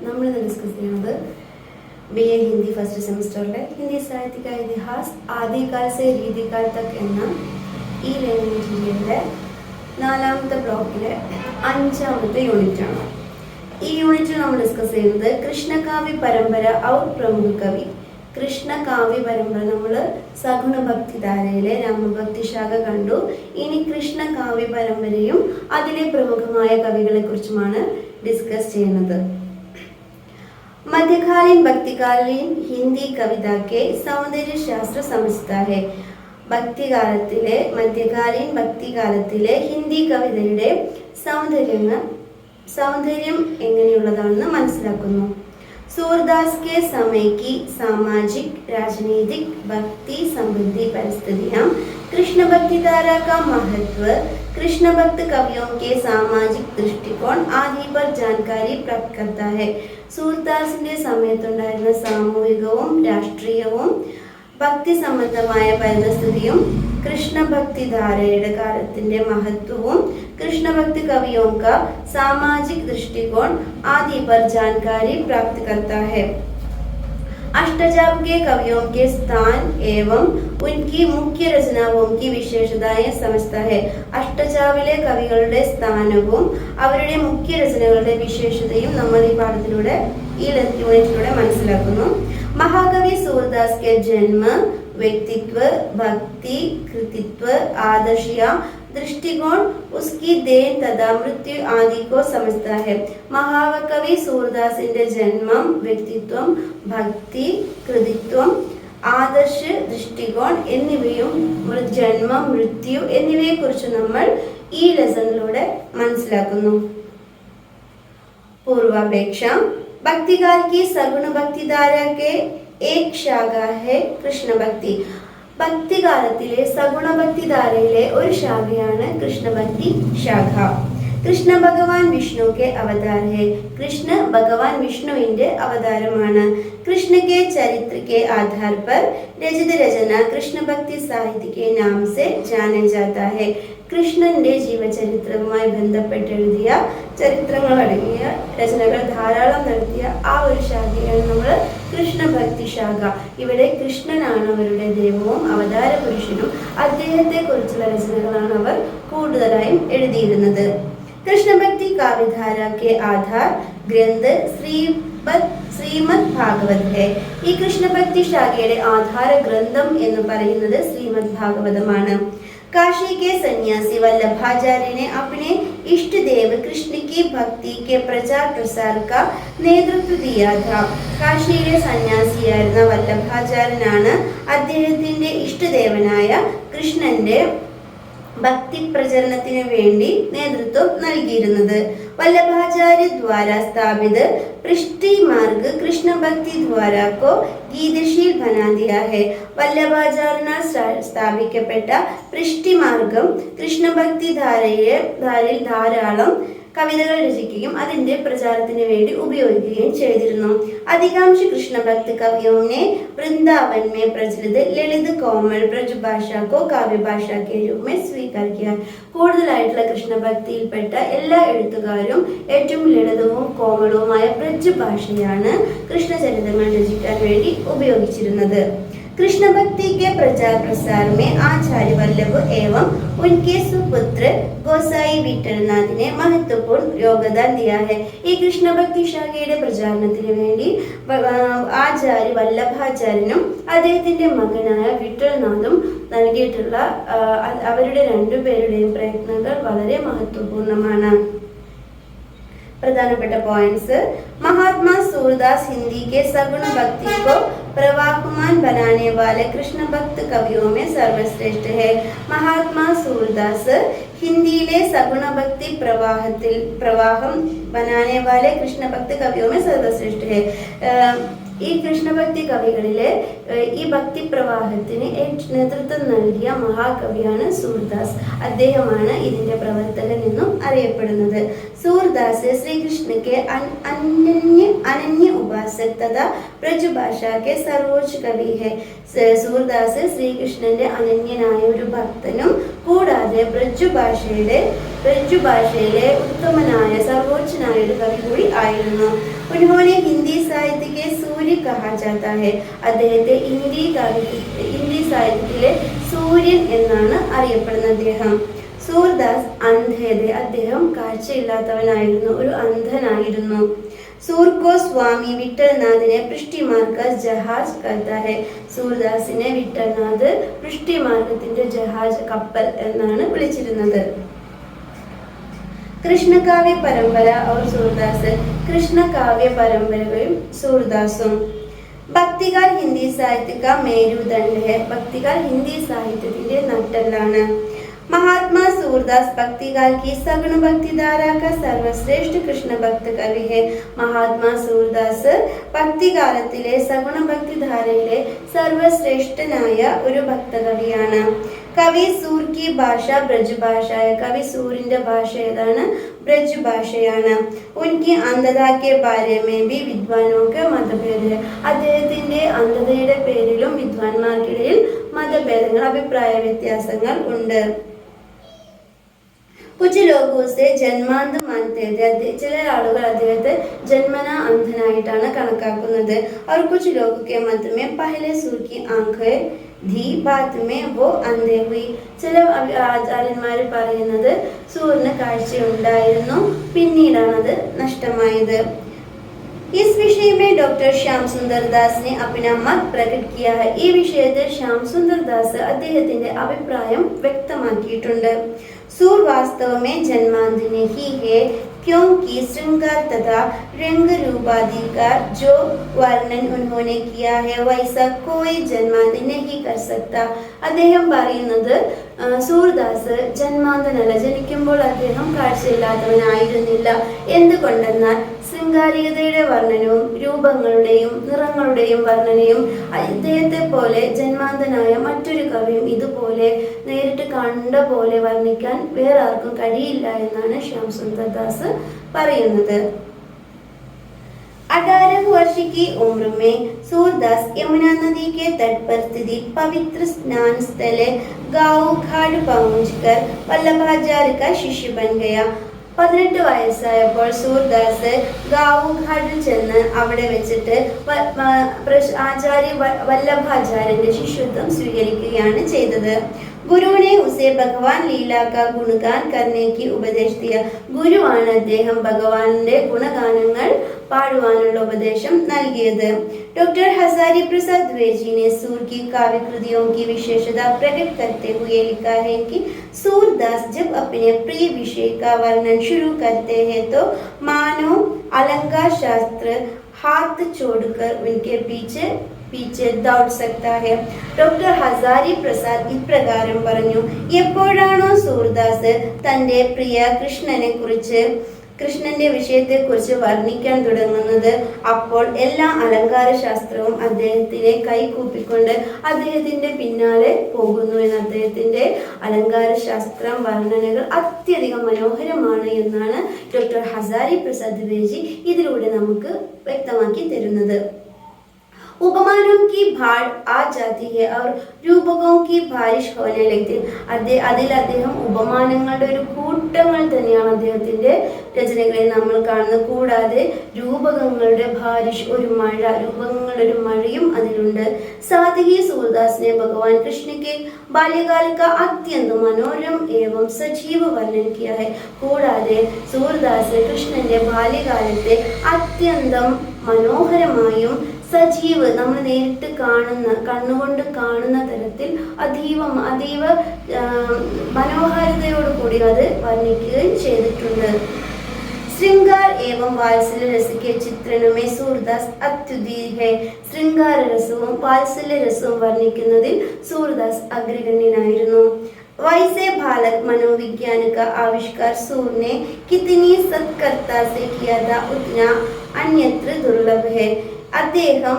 നമ്മൾ ഡിസ്കസ് ചെയ്യുന്നത് BA Hindi first സെമിസ്റ്ററിലെ Hindi സാഹിത്യ का इतिहास ആദികാൽ से രീതികാൽ तक എന്ന ഈ ലാംഗ്വേജിലെ 4ാമത്തെ ബ്ലോക്കിലെ 5ാമത്തെ യൂണിറ്റാണ്. ഈ യൂണിറ്റിൽ നമ്മൾ ഡിസ്കസ് ചെയ്യുന്നത് കൃഷ്ണകാവ്യ പരമ്പര ഔർ പ്രമുഖ കവി. കൃഷ്ണകാവ്യ പരമ്പര നമ്മൾ സഗുണഭക്തിധാരയിലെ രാമഭക്തി ശാഖ കണ്ടു. ഇനി കൃഷ്ണകാവ്യ പരമ്പരയും അതിലെ പ്രമുഖമായ കവികളെ കുറിച്ചുമാണ് ഡിസ്കസ് ചെയ്യുന്നത്. मध्यकालीन भक्तिकालीन हिंदी कविता के सौंदर्य शास्त्र समझता है. ഭക്തികാലത്തിലെ മധ്യകാലീൻ ഭക്തികാലത്തിലെ ഹിന്ദി കവിതയുടെ സൗന്ദര്യം എങ്ങനെയുള്ളതാണെന്ന് മനസ്സിലാക്കുന്നു. सूरदास के समय की सामाजिक राजनीतिक भक्ति संबंधी परिस्थितियां कृष्ण भक्ति धारा का महत्व कृष्ण भक्त कवियों के सामाजिक दृष्टिकोण आदि पर जानकारी प्राप्त करता है. സൂർദാസിന്റെ സമയത്തുണ്ടായിരുന്ന സാമൂഹികവും രാഷ്ട്രീയവും ഭക്തി സംബന്ധമായ പരിസ്ഥിതിയും കൃഷ്ണഭക്തിധാരയുടെ കാലത്തിന്റെ महत्वവും कृष्णभक्ति कवियों का सामाजिक दृष्टिकोण आदि पर जानकारी प्राप्त करता है. अष्टजाम के कवियों के स्थान एवं उनकी मुख्य रचनाओं की विशेषताएं समझता है. അഷ്ടജാവിലെ കവികളുടെ സ്ഥാനവും അവരുടെ മുഖ്യ രചനകളുടെ വിശേഷതയും നമ്മൾ ഈ പാഠത്തിലൂടെ ഈ യൂണിറ്റിലൂടെ മനസ്സിലാക്കുന്നു. महाकवि सूरदास के जन्म व्यक्तित्व भक्ति कृतित्व आदर्शिया दृष्टिकोण उसकी देन तथा मृत्यु आदि को समझता है. महाकवि सूरदासिന്റെ ജന്മം വ്യക്തിത്വം ഭക്തി കൃതിത്വം ആദർശ ദൃഷ്ടികോൺ എന്നിവയും ജന്മം മൃത്യു എന്നിവയെ കുറിച്ച് നമ്മൾ ഈ ലെസണിലൂടെ മനസ്സിലാക്കുന്നു. पूर्वापेक्ष भक्तिकाल की सगुण भक्ति धारा के एक शाखा है कृष्ण भक्ति. ഭക്തികാലത്തിലെ സഗുണ ഭക്തിധാരയിലെ ഒരു ശാഖയാണ് കൃഷ്ണഭക്തി ശാഖ. കൃഷ്ണ ഭഗവാൻ വിഷ്ണു കെ അവതാർ ഹെ. കൃഷ്ണ ഭഗവാൻ വിഷ്ണുവിന്റെ അവതാരമാണ്. കൃഷ്ണ കെ ചരിത്ര के आधार पर രചിത രചന കൃഷ്ണ ഭക്തി സാഹിത്യ के नाम से जाना जाता है. കൃഷ്ണന്റെ ജീവചരിത്രവുമായി ബന്ധപ്പെട്ട് എഴുതിയ ചരിത്രങ്ങൾ അടങ്ങിയ രചനകൾ ധാരാളം നടത്തിയ ആ ഒരു ശാഖയാണ് നമ്മൾ കൃഷ്ണഭക്തി ശാഖ. ഇവിടെ കൃഷ്ണനാണ് അവരുടെ ദൈവവും അവതാര പുരുഷനും. അദ്ദേഹത്തെ കുറിച്ചുള്ള രചനകളാണ് അവർ കൂടുതലായും എഴുതിയിരുന്നത്. കൃഷ്ണഭക്തി കാവ്യധാര के आधार ഗ്രന്ഥ ശ്രീമദ് ഭാഗവത് ഹെ. ഈ കൃഷ്ണഭക്തി ശാഖയുടെ ആധാര ഗ്രന്ഥം എന്ന് പറയുന്നത് ശ്രീമദ് ഭാഗവതമാണ്. काशी के सन्यासी वल्लभाचार्य ने अपने इष्ट देव कृष्ण की भक्ति के प्रचार प्रसार का नेतृत्व दिया था. കാശിയിലെ സന്യാസിയായിരുന്ന വല്ലഭാചാര്യനാണ് അദ്ദേഹത്തിന്റെ ഇഷ്ടദേവനായ കൃഷ്ണന്റെ ഭക്തി പ്രചരണത്തിന് വേണ്ടി നേതൃത്വം നൽകിയിരുന്നത്. वल्लभाचार्य द्वारा स्थापित पृष्ठी मार्ग कृष्ण भक्ति द्वारा को गीतशील बना दिया है. വല്ലഭാചാര്യനാൽ സ്ഥാപിക്കപ്പെട്ട പൃഷ്ടി മാർഗം കൃഷ്ണഭക്തി ധാരയിൽ ധാരാളം കവിതകൾ രചിക്കുകയും അതിന്റെ പ്രചാരത്തിന് വേണ്ടി ഉപയോഗിക്കുകയും ചെയ്തിരുന്നു. अधिकांश कृष्ण भक्त कवियों ने वृंदावन में प्रचलित ललित कोमल ब्रज भाषा को काव्य भाषा के रूप में स्वीकार किया. കൂടുതലായിട്ടുള്ള കൃഷ്ണഭക്തിയിൽപ്പെട്ട എല്ലാ എഴുത്തുകാരും ഏറ്റവും ലളിതവും കോമളവുമായ ബ്രജ് ഭാഷയാണ് കൃഷ്ണചരിതങ്ങൾ രചിക്കാൻ വേണ്ടി ഉപയോഗിച്ചിരുന്നത്. कृष्ण भक्ति के प्रचार प्रसार में आचार्य वल्लभ एवं उनके सुपुत्र गोसाई विठलनाथ ने महत्वपूर्ण योगदान दिया है. ഈ കൃഷ്ണഭക്തി ശാഖയുടെ പ്രചാരണത്തിന് വേണ്ടി ആചാര്യ വല്ലഭാചാര്യനും അദ്ദേഹത്തിന്റെ മകനായ വിഠലനാഥും നൽകിയിട്ടുള്ള അവരുടെ രണ്ടുപേരുടെയും പ്രയത്നങ്ങൾ വളരെ മഹത്വപൂർണ്ണമാണ്. प्रधानപ്പെട്ട पॉइंट्स। महात्मा सूरदास हिंदी के सगुण भक्ति को प्रवाहमान बनाने वाले कृष्ण भक्त कवियों में सर्वश्रेष्ठ है। महात्मा सूरदास हिंदीയിലെ സഗുണ ഭക്തി പ്രവാഹം बनाने वाले कृष्ण भक्त कवियों में सर्वश्रेष्ठ है। ഈ കൃഷ്ണഭക്തി കവികളിലെ ഈ ഭക്തി പ്രവാഹത്തിന് നേതൃത്വം നൽകിയ മഹാകവിയാണ് സൂർദാസ്. അദ്ദേഹമാണ് ഇതിന്റെ പ്രവർത്തകൻ എന്നും അറിയപ്പെടുന്നത്. सूरदास श्री कृष्ण के अनन्य उपासक तथा ब्रजभाषा के सर्वोच्च कवि है. സൂർദാസ് ശ്രീകൃഷ്ണന്റെ അനന്യനായ ഒരു ഭക്തനും കൂടാതെ ബ്രജുഭാഷയിലെ ഉത്തമനായ സർവോച്ചനായ ഒരു കവി കൂടി ആയിരുന്നു. उन्होंने हिंदी साहित्य के सूर्य कहा जाता है. അദ്ദേഹത്തെ ഹിന്ദി സാഹിത്യത്തിലെ സൂര്യൻ എന്നാണ് അറിയപ്പെടുന്നത് അദ്ദേഹം. സൂർദാസ് അന്ധേതെ, അദ്ദേഹം കാഴ്ചയില്ലാത്തവനായിരുന്നു, ഒരു അന്ധനായിരുന്നു. सूर को स्वामी विठलनाथ ने पृष्ठि मार्ग जहाज करता है. സൂർദാസിനെ വിട്ടൽനാഥ് പൃഷ്ഠിമാർഗത്തിന്റെ ജഹാജ് കപ്പൽ എന്നാണ് വിളിച്ചിരുന്നത്. കൃഷ്ണകാവ്യ പരമ്പര और सूरदास, കൃഷ്ണകാവ്യ പരമ്പരയും സൂർദാസും. ഭക്തികാൽ ഹിന്ദി സാഹിത്യ का मेरुदंड है. ഭക്തികാൽ ഹിന്ദി സാഹിത്യത്തിന്റെ നട്ടെല്ലാണ്. महात्मा सूरदास भक्तिकाल की सगुण भक्ति धारा का सर्वश्रेष्ठ कृष्ण भक्त कवि है. महात्मा सूरदास ഭക്തികാലത്തിലെ സഗുണ ഭക്തിധാരയിലെ സർവശ്രേഷ്ഠനായ ഒരു ഭക്തകവിയാണ്. കവി സൂർ की ഭാഷ ബ്രജഭാഷ. കവി സൂരിന്റെ ഭാഷ ഏതാണ്? ബ്രജഭാഷയാണ്. ഉൻകി അന്ധത के बारे में भी विद्वानों के मतभेद है. അദ്ദേഹത്തിന്റെ അന്ധതയുടെ പേരിലും വിദ്വാൻമാർക്കിടയിൽ മതഭേദങ്ങൾ, അഭിപ്രായ വ്യത്യാസങ്ങൾ ഉണ്ട്. कुछ लोग उसे जन्मांध मानते थे. ചില ആളുകൾ അദ്ദേഹത്തെ ജന്മന അന്ധനായിട്ടാണ് കണക്കാക്കുന്നത്. और कुछ लोगों के मत में पहले सूर की आंखें थी, बाद में वो अंधे हुई. ചില ആചാര്യന്മാർ പറയുന്നത് സൂര്യന് കാഴ്ചയുണ്ടായിരുന്നു, പിന്നീടാണ് അത് നഷ്ടമായത്. इस विषय में डॉक्टर श्याम सुंदर दास ने अपना मत प्रकट किया है. ഈ വിഷയത്തിൽ ശ്യാം സുന്ദർ ദാസ് അദ്ദേഹത്തിന്റെ അഭിപ്രായം വ്യക്തമാക്കിയിട്ടുണ്ട്. सूर वास्तव में जन्मांध नहीं है, क्योंकि श्रृंगार तथा रंग रूपादि का जो वर्णन उन्होंने किया है वैसा कोई जन्मांध नहीं कर सकता. അദ്ദേഹം പറയുന്നത് സൂർദാസ് ജന്മാന്തനല്ല, ജനിക്കുമ്പോൾ അദ്ദേഹം കാഴ്ചയില്ലാത്തവനായിരുന്നില്ല. എന്തുകൊണ്ടെന്നാൽ ശൃംഗാരികതയുടെ വർണ്ണനവും രൂപങ്ങളുടെയും നിറങ്ങളുടെയും വർണ്ണനയും ഇദ്ദേഹത്തെ പോലെ ജന്മാന്തനായ മറ്റൊരു കവിയും ഇതുപോലെ നേരിട്ട് കണ്ട പോലെ വർണ്ണിക്കാൻ വേറെ ആർക്കും കഴിയില്ല എന്നാണ് ശ്യാം സുന്ദർ ദാസ് പറയുന്നത്. 18 वर्ष की उम्र में सूरदास यमुना नदी के तट पर स्थित पवित्र स्नान स्थल गांव घाट पहुंचकर वल्लभाचार्य का शिष्य बन गया. 18 വയസ്സായപ്പോൾ സൂർദാസ് ഗാവുഘാട്ടിൽ ചെന്ന് അവിടെ വെച്ചിട്ട് ആചാര്യ വല്ലഭാചാര്യന്റെ ശിഷ്യത്വം സ്വീകരിക്കുകയാണ് ചെയ്തത്. ഗുരുവിനെ ഉസേ ഭഗവാൻ ലീല കാ ഗുണഗാൻ കർണേക്ക് ഉപദേശ ദിയ. ഗുരുവാണ് അദ്ദേഹം ഭഗവാന്റെ ഗുണഗാനങ്ങൾ പാടുവാനുള്ള ഉപദേശം നൽകിയത്. डॉक्टर हजारी प्रसाद द्विवेदी ने सूर की काव्य कृतियों की विशेषता प्रकट करते हुए लिखा है कि सूरदास जब अपने प्रिय विषय का वर्णन शुरू करते हैं तो मानो अलंकार शास्त्र हाथ छोड़कर उनके पीछे दौड़ सकता है. ഡോക്ടർ ഹസാരി പ്രസാദ് ഇപ്രകാരം പറഞ്ഞു: എപ്പോഴാണോ സൂർദാസ് തന്റെ പ്രിയ കൃഷ്ണന്റെ വിഷയത്തെക്കുറിച്ച് വർണ്ണിക്കാൻ തുടങ്ങുന്നത്, അപ്പോൾ എല്ലാ അലങ്കാര ശാസ്ത്രവും അദ്ദേഹത്തിനെ കൈകൂപ്പിക്കൊണ്ട് അദ്ദേഹത്തിന്റെ പിന്നാലെ പോകുന്നു എന്ന്. അദ്ദേഹത്തിന്റെ അലങ്കാര ശാസ്ത്രം വർണ്ണനകൾ അത്യധികം മനോഹരമാണ് എന്നാണ് ഡോക്ടർ ഹസാരി പ്രസാദ് ദ്വിവേദി ഇതിലൂടെ നമുക്ക് വ്യക്തമാക്കി തരുന്നത്. उपमानों की बाढ़ आ जाती है और രൂപകോं की बारिश होने लगती है. അതിൽ അദ്ദേഹം ഉപമാനങ്ങളുടെ ഒരു കൂട്ടങ്ങൾ തന്നെയാണ് അദ്ദേഹത്തിന്റെ രചനകളിൽ നമ്മൾ കാണുന്നത്. കൂടാതെ രൂപകങ്ങളുടെ ബാരിഷ്, ഒരു മഴ, രൂപങ്ങളുടെ ഒരു മഴയും അതിലുണ്ട്. साथ ही सूरदास ने भगवान कृष्ण के बाल्यकाल का अत्यंत मनोरम एवं सजीव वर्णन किया है. കൂടാതെ സൂർദാസ് കൃഷ്ണന്റെ ബാല്യകാലത്തെ അത്യന്തം മനോഹരമായും സജീവ്, നമ്മൾ നേരിട്ട് കാണുന്ന, കണ്ണുകൊണ്ട് കാണുന്ന തരത്തിൽ അതീവ മനോഹാരിതയോട് കൂടി അത് വർണ്ണിക്കുകയും ചെയ്തിട്ടുണ്ട്. श्रृंगार एवं वात्सल्य रस के चित्रण में सूरदास अत्युदीय है. ശൃംഗാര രസവും വാത്സല്യ രസവും വർണ്ണിക്കുന്നതിൽ സൂർദാസ് അഗ്രഗണ്യനായിരുന്നു. वैसे बालक मनोविज्ञान का आविष्कार सूर ने कितनी सत्कर्ता से किया था उतना अन्यत्र दुर्लभ है. അദ്ദേഹം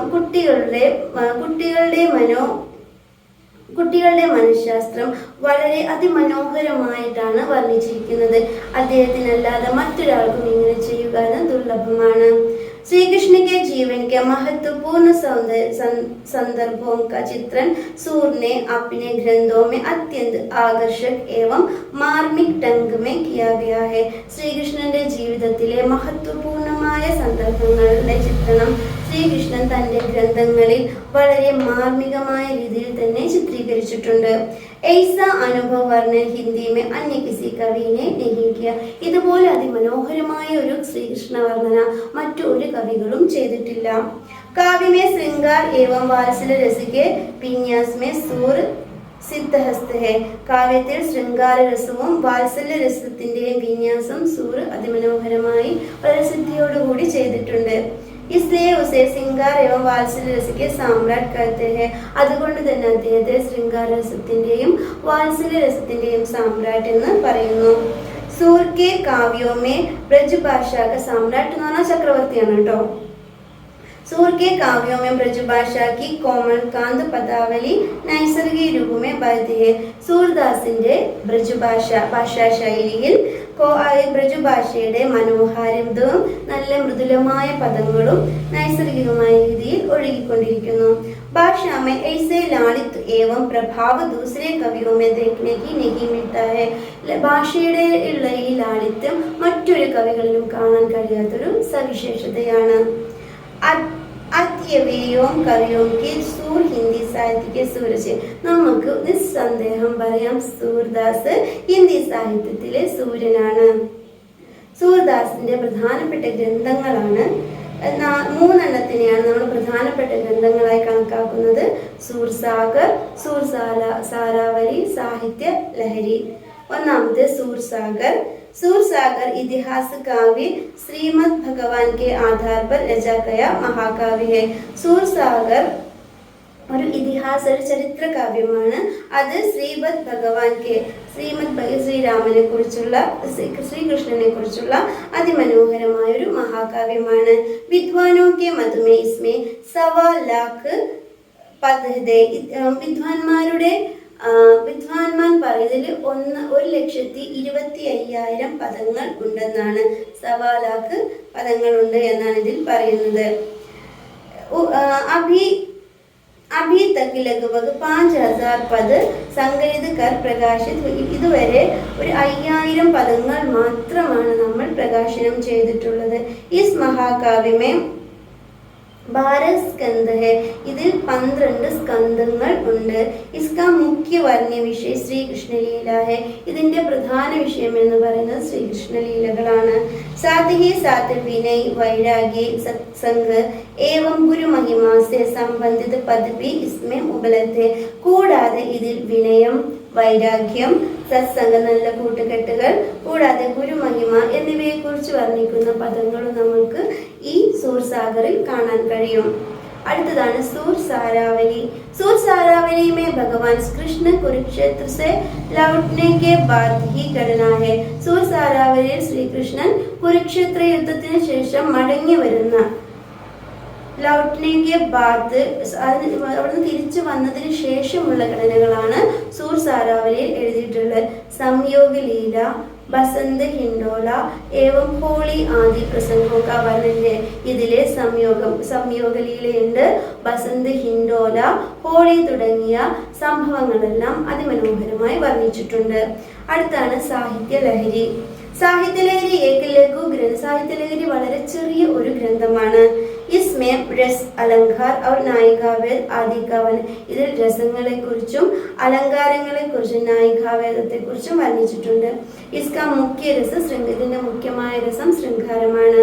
കുട്ടികളുടെ മനഃശാസ്ത്രം വളരെ അതിമനോഹരമായിട്ടാണ് വർണ്ണിച്ചിരിക്കുന്നത്. അദ്ദേഹത്തിനല്ലാതെ മറ്റൊരാൾക്കും ഇങ്ങനെ ചെയ്യുക എന്ന് ദുർലഭമാണ്. श्री कृष्ण के जीवन के महत्वपूर्ण संदर्भों का चित्रण सूर ने अपने ग्रंथों में अत्यंत आकर्षक एवं मार्मिक ढंग में किया गया है. ശ്രീകൃഷ്ണന്റെ ജീവിതത്തിലെ മഹത്വപൂർണമായ സന്ദർഭങ്ങളുടെ ചിത്രണം ശ്രീകൃഷ്ണൻ തന്റെ ഗ്രന്ഥങ്ങളിൽ വളരെ മാർമികമായ രീതിയിൽ തന്നെ ചിത്രീകരിച്ചിട്ടുണ്ട്. ऐसा अनुभव वर्णन हिंदी में अन्य किसी कवि ने नहीं किया. ഇതുപോലെ അതിമനോഹരമായ ഒരു ശ്രീകൃഷ്ണ വർണ്ണന മറ്റൊരു കവികളും ചെയ്തിട്ടില്ല. काव्य में श्रृंगार एवं वात्सल्य रस के विन्यास में सूर സിദ്ധഹസ്ത ഹെ. കാവ്യത്തിൽ ശൃംഗാര രസവും വാത്സല്യ രസത്തിന്റെയും വിന്യാസം സൂർ അതിമനോഹരമായി വളരെ സിദ്ധിയോടുകൂടി ചെയ്തിട്ടുണ്ട്. इसलिए उसे श्रृंगार एवं वात्सल्य रस के सम्राट कहते हैं. അതുകൊണ്ട് തന്നെ അദ്ദേഹത്തെ ശൃംഗാര രസത്തിന്റെയും വാത്സല്യ രസത്തിന്റെയും സാമ്രാട്ട് എന്ന് പറയുന്നു. सूर के काव्यों में ब्रजभाषा का सम्राट എന്ന് പറഞ്ഞാൽ ചക്രവർത്തിയാണ് കേട്ടോ. सूर के काव्यों में ब्रजभाषा की कोमल कांत पदावली नैसर्गिक रूप में बहती है. സൂർദാസിന്റെ ഭാഷാ ശൈലിയിൽ ബ്രജഭാഷയുടെ മനോഹാരിതവും നല്ല മൃദുലമായ പദങ്ങളും നൈസർഗികമായ രീതിയിൽ ഒഴുകിക്കൊണ്ടിരിക്കുന്നു. भाषा में ऐसे लालित एवं प्रभाव दूसरे कवियों में देखने की नहीं मिलता है. ഭാഷയുടെ ഉള്ള ഈ ലാളിത്യം മറ്റൊരു കവികളിലും കാണാൻ കഴിയാത്തൊരു സവിശേഷതയാണ്. അത്യവയും കവിയും കെ സൂർ ഹിന്ദി സാഹിത്യ സൂരജ്. നമുക്ക് നിസ്സന്ദേഹം പറയാം സൂർദാസ് ഹിന്ദി സാഹിത്യത്തിലെ സൂര്യനാണ്. സൂർദാസിന്റെ പ്രധാനപ്പെട്ട ഗ്രന്ഥങ്ങളാണ് മൂന്നെണ്ണത്തിനെയാണ് നമ്മൾ പ്രധാനപ്പെട്ട ഗ്രന്ഥങ്ങളായി കണക്കാക്കുന്നത്. സൂർസാഗർ, സാരാവലി, സാഹിത്യ ലഹരി. ഒന്നാമത് സൂർസാഗർ. सूरसागर इतिहास काव्य श्रीमद् भगवान के आधार पर रचा गया महाकाव्य है. सूरसागर ഒരു ഇതിഹാസ ഒരു ചരിത്ര കാവ്യമാണ്. അത് ശ്രീമദ് ശ്രീരാമനെ കുറിച്ചുള്ള ശ്രീകൃഷ്ണനെ കുറിച്ചുള്ള അതിമനോഹരമായ ഒരു മഹാകാവ്യമാണ്. വിദ്വാനോ കെ മതുമേ ഇസ്മേ സവാ ലാഖ് പദ് ഹേ. വിദ്വാൻമാൻ പറയുന്നതിൽ 1,25,000 പദങ്ങൾ ഉണ്ടെന്നാണ്. സവാലാക്ക് പദങ്ങളുണ്ട് എന്നാണ് ഇതിൽ പറയുന്നത്. अभी तक लगभग 5,000 पद संकलित कर प्रकाशित. ഇതുവരെ 5,000 പദങ്ങൾ മാത്രമാണ് നമ്മൾ പ്രകാശനം ചെയ്തിട്ടുള്ളത്. इस महाकाव्य में 12 स्कंद है. ഇതിൽ 12 സ്കന്ധങ്ങൾ ഉണ്ട്. इसका मुख्य वर्ण्य विषय श्री कृष्ण लीला है. ഇതിന്റെ പ്രധാന വിഷയം എന്ന് പറയുന്നത് ശ്രീകൃഷ്ണ ലീലകളാണ്. साथ ही साथ विनय, वैराग्य, सत्संग एवं गुरु महिमा से संबंधित पद भी इसमें उपलब्ध है. കൂടാതെ ഇതിൽ വിനയം, വൈരാഗ്യം, സത്സംഗം നല്ല കൂട്ടുകെട്ടുകൾ, കൂടാതെ ഗുരുമഹിമ എന്നിവയെ കുറിച്ച് വർണ്ണിക്കുന്ന പദങ്ങളും നമുക്ക് ഈ സൂർസാഗറിൽ കാണാൻ കഴിയും. അടുത്തതാണ് सूर सारावली. सूर सारावली में भगवान कृष्ण कुरुक्षेत्र से लौटने के बाद ही घटना है. सूर सारावलिയിൽ ശ്രീകൃഷ്ണൻ കുരുക്ഷേത്ര യുദ്ധത്തിന് ശേഷം മടങ്ങി വരുന്ന ലൗട്ട്നെ ബാദ് അവിടുന്ന് തിരിച്ചു വന്നതിന് ശേഷമുള്ള ഘടനകളാണ് സൂർ സാരാവലിയിൽ എഴുതിയിട്ടുള്ളത്. സംയോഗ ലീല, ബസന്ത് ഹിൻഡോല ഏവം ഹോളി ആദി പ്രസംഗവും का वर्णन है. ഇതിലെ സംയോഗലീലയുണ്ട്, ബസന്ത് ഹിൻഡോല, ഹോളി തുടങ്ങിയ സംഭവങ്ങളെല്ലാം അതിമനോഹരമായി വർണ്ണിച്ചിട്ടുണ്ട്. അടുത്താണ് സാഹിത്യ ലഹരി. സാഹിത്യലഹരി ഏക ലഘു ഗ്രന്ഥ. സാഹിത്യലഹരി വളരെ ചെറിയ ഒരു ഗ്രന്ഥമാണ്. इसमें रस, अलंकार और नायिकावेद आदि का वर्णन. ഇതിൽ രസങ്ങളെ കുറിച്ചും അലങ്കാരങ്ങളെ കുറിച്ചും നായികാവേദത്തെ കുറിച്ചും വർണ്ണിച്ചിട്ടുണ്ട്. इसका मुख्य रस ഇതിന്റെ മുഖ്യമായ രസം ശൃംഗാരമാണ്.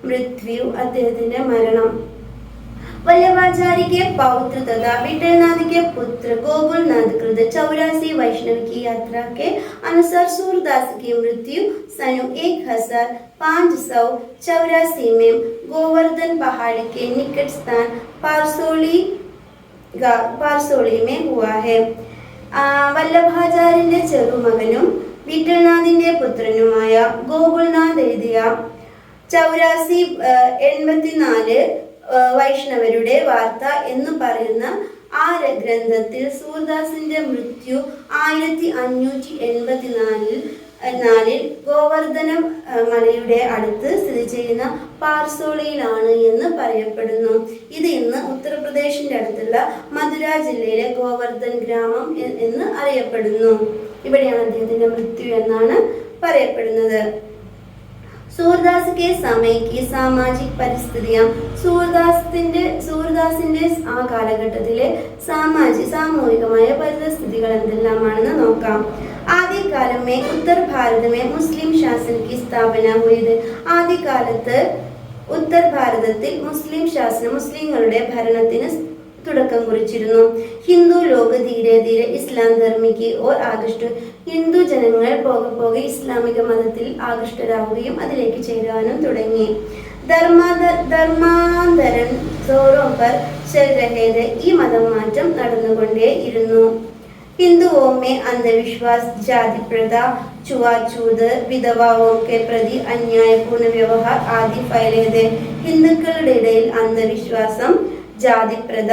മൃത്യു, അദ്ദേഹത്തിന്റെ മരണം. वल्लभाचार्य के पौत्र तथा विठलनाथ के पुत्र गोकुलनाथ कृत 84 वैष्णव की यात्रा के अनुसार सूरदास की मृत्यु सन 1584 में गोवर्धन पहाड़ के निकट स्थान पारसोली में हुआ है. വല്ലഭാചാര്യന്റെ ചെറുമകനും വിഠലനാഥിന്റെ പുത്രനുമായ ഗോകുൽനാഥ് എഴുതിയ 84 വൈഷ്ണവരുടെ വാർത്ത എന്ന് പറയുന്ന ആ ഗ്രന്ഥത്തിൽ സൂർദാസിന്റെ മൃത്യു 1584 ഗോവർദ്ധന മലയുടെ അടുത്ത് സ്ഥിതി ചെയ്യുന്ന പാർസോളിയിലാണ് എന്ന് പറയപ്പെടുന്നു. ഇത് ഇന്ന് ഉത്തർപ്രദേശിന്റെ അടുത്തുള്ള മധുര ജില്ലയിലെ ഗോവർദ്ധൻ ഗ്രാമം എന്ന് അറിയപ്പെടുന്നു. ഇവിടെയാണ് അദ്ദേഹത്തിന്റെ മൃത്യു എന്നാണ് പറയപ്പെടുന്നത്. सूरदास के समय की सामाजिक परिस्थितियां സൂർദാസിന്റെ ആ കാലഘട്ടത്തിലെ സാമൂഹികമായ പരിസ്ഥിതികൾ എന്തെല്ലാമാണെന്ന് നോക്കാം. ആദ്യകാലം में उत्तर भारत में मुस्लिम शासन की स्थापना हुई. ആദ്യകാലത്ത് ഉത്തർ ഭാരതത്തിൽ മുസ്ലിങ്ങളുടെ ഭരണത്തിന് തുടക്കം കുറിച്ചിരുന്നു. ഹിന്ദു ലോക ധീരെ ധീരെ ഇസ്ലാം ധർമ്മിക്ക് ഓർ ആകൃഷ്ട. ഹിന്ദു ജനങ്ങൾ പോകെ പോകെ ഇസ്ലാമിക മതത്തിൽ ആകൃഷ്ടരാവുകയും അതിലേക്ക് ചേരാനും തുടങ്ങി. ധർമാന്തരൻ സോറോം പർ ചൽ രഹേ थे. ഈ മതം മാറ്റം നടന്നുകൊണ്ടേയിരുന്നു. हिंदुओं में अंधविश्वास, जाति प्रथा, छुआछूत, विधवाओं के प्रति अन्यायपूर्ण व्यवहार आदि फैले थे. ഹിന്ദുക്കളുടെ ഇടയിൽ അന്ധവിശ്വാസം, ജാതിപ്രഥ,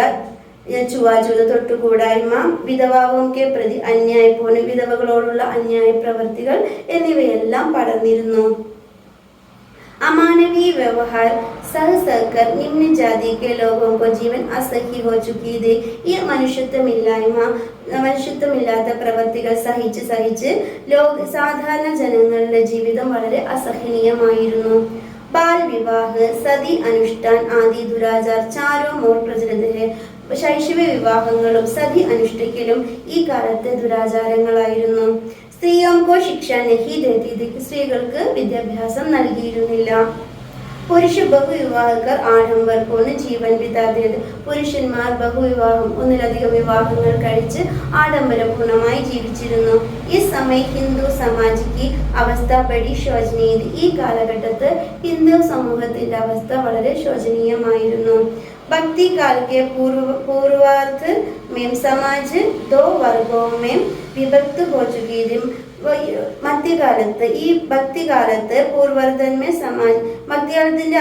ചുവാചൂത, തൊട്ടുകൂടായ്മ, വിധവാവും കെ പ്രതി അന്യായപൂർണ്ണ, വിധവകളോടുള്ള അന്യായ പ്രവർത്തികൾ എന്നിവയെല്ലാം പടർന്നിരുന്നു. अमानवीय व्यवहार सह सहकर निम्न जाति के लोगों को जीवन असह्य हो चुकी थी. ഈ മനുഷ്യത്വമില്ലാത്ത പ്രവർത്തികൾ സഹിച്ച് സാധാരണ ജനങ്ങളുടെ ജീവിതം വളരെ അസഹനീയമായിരുന്നു. बाल विवाह, सती अनुष्ठान आदि दुराचार चारों ओर प्रचलित है. ശൈശവ വിവാഹങ്ങളും സതി അനുഷ്ഠിക്കലും ഈ കാലത്തെ ദുരാചാരങ്ങളായിരുന്നു. സ്ത്രീകൾക്കോ ശിക്ഷ നഹി ദേതി. സ്ത്രീകൾക്ക് വിദ്യാഭ്യാസം നൽകിയിരുന്നില്ല. പുരുഷ ബഹുവിവാഹകർ ആഡംബരപൂർണ്ണ ജീവൻ ബിതാതെ. പുരുഷന്മാർ ബഹുവിവാഹം, ഒന്നിലധികം വിവാഹങ്ങൾ കഴിച്ച് ആഡംബരപൂർണമായി ജീവിച്ചിരുന്നു. ഈ സമയം ഹിന്ദു സമാജിക്ക് അവസ്ഥ ബഡി ശോചനീയ. ഈ കാലഘട്ടത്ത് ഹിന്ദു സമൂഹത്തിന്റെ അവസ്ഥ വളരെ ശോചനീയമായിരുന്നു. भक्ति काल के पूर्वार्ध में समाज दो वर्गों में विभक्त हो चुकी थी. മധ്യകാലത്ത് ഈ ഭക്തികാലത്ത് പൂർവർദ്ധന്മേ സമാജ് ഭക്തികാലത്തിന്റെ